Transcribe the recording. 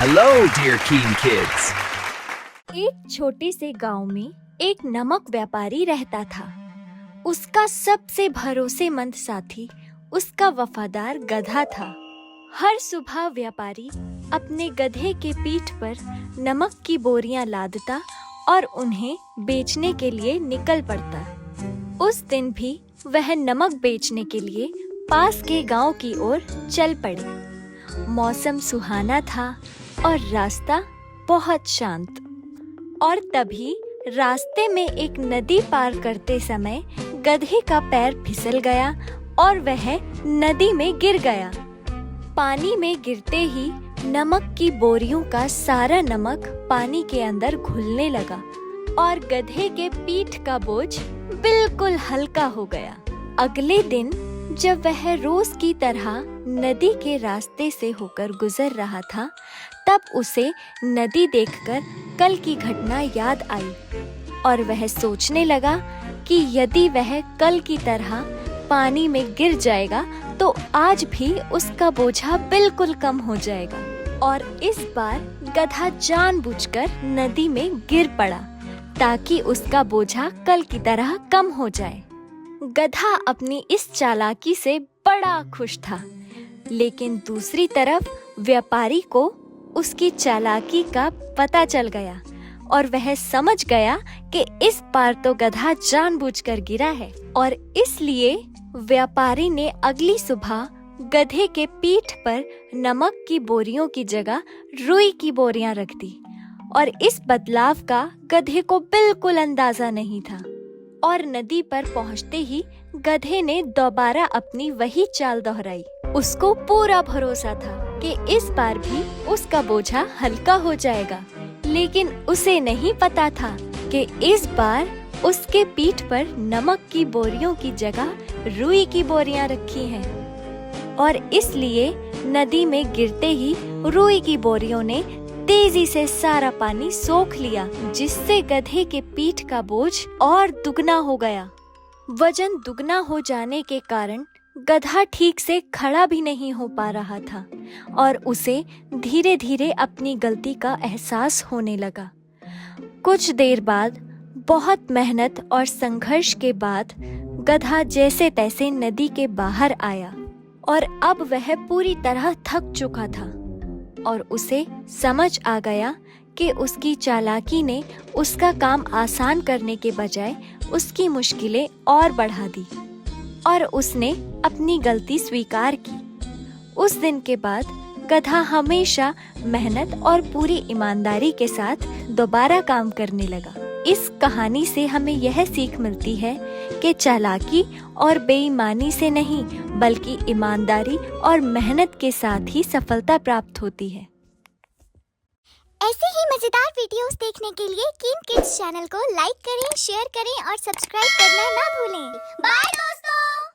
Hello, dear keen kids. एक छोटे से गांव में एक नमक व्यापारी रहता था। उसका सबसे भरोसेमंद साथी उसका वफादार गधा था। हर सुबह व्यापारी अपने गधे के पीठ पर नमक की बोरियां लादता और उन्हें बेचने के लिए निकल पड़ता। उस दिन भी वह नमक बेचने के लिए पास के गांव की ओर चल पड़े। मौसम सुहाना था और रास्ता बहुत शांत। और तभी रास्ते में एक नदी पार करते समय गधे का पैर फिसल गया और वह नदी में गिर गया। पानी में गिरते ही नमक की बोरियों का सारा नमक पानी के अंदर घुलने लगा और गधे के पीठ का बोझ बिल्कुल हल्का हो गया। अगले दिन जब वह रोज की तरह नदी के रास्ते से होकर गुजर रहा था, तब उसे नदी देखकर कल की घटना याद आई और वह सोचने लगा कि यदि वह कल की तरह पानी में गिर जाएगा तो आज भी उसका बोझा बिल्कुल कम हो जाएगा। और इस बार गधा जानबूझकर नदी में गिर पड़ा ताकि उसका बोझा कल की तरह कम हो जाए। गधा अपनी इस चालाकी से बड़ा खुश था, लेकिन दूसरी तरफ व्यापारी को उसकी चालाकी का पता चल गया और वह समझ गया कि इस बार तो गधा जानबूझकर गिरा है। और इसलिए व्यापारी ने अगली सुबह गधे के पीठ पर नमक की बोरियों की जगह रुई की बोरियां रख दी। और इस बदलाव का गधे को बिल्कुल अंदाजा नहीं था। और नदी पर पहुंचते ही गधे ने दोबारा अपनी वही चाल दोहराई। उसको पूरा भरोसा था कि इस बार भी उसका बोझा हल्का हो जाएगा, लेकिन उसे नहीं पता था कि इस बार उसके पीठ पर नमक की बोरियों की जगह रुई की बोरियां रखी हैं। और इसलिए नदी में गिरते ही रुई की बोरियों ने तेजी से सारा पानी सोख लिया, जिससे गधे के पीठ का बोझ और दुगना हो गया। वजन दुगना हो जाने के कारण गधा ठीक से खड़ा भी नहीं हो पा रहा था और उसे धीरे धीरे अपनी गलती का एहसास होने लगा। कुछ देर बाद बहुत मेहनत और संघर्ष के बाद गधा जैसे तैसे नदी के बाहर आया और अब वह पूरी तरह थक चुका था और उसे समझ आ गया कि उसकी चालाकी ने उसका काम आसान करने के बजाय उसकी मुश्किलें और बढ़ा दी और उसने अपनी गलती स्वीकार की। उस दिन के बाद गधा हमेशा मेहनत और पूरी ईमानदारी के साथ दोबारा काम करने लगा। इस कहानी से हमें यह सीख मिलती है कि चालाकी और बेईमानी से नहीं, बल्कि ईमानदारी और मेहनत के साथ ही सफलता प्राप्त होती है। ऐसे ही मजेदार वीडियोस देखने के लिए कीन किड्स चैनल को लाइक करें, शेयर करें और सब्सक्राइब करना ना भूलें। बाय दोस्तों।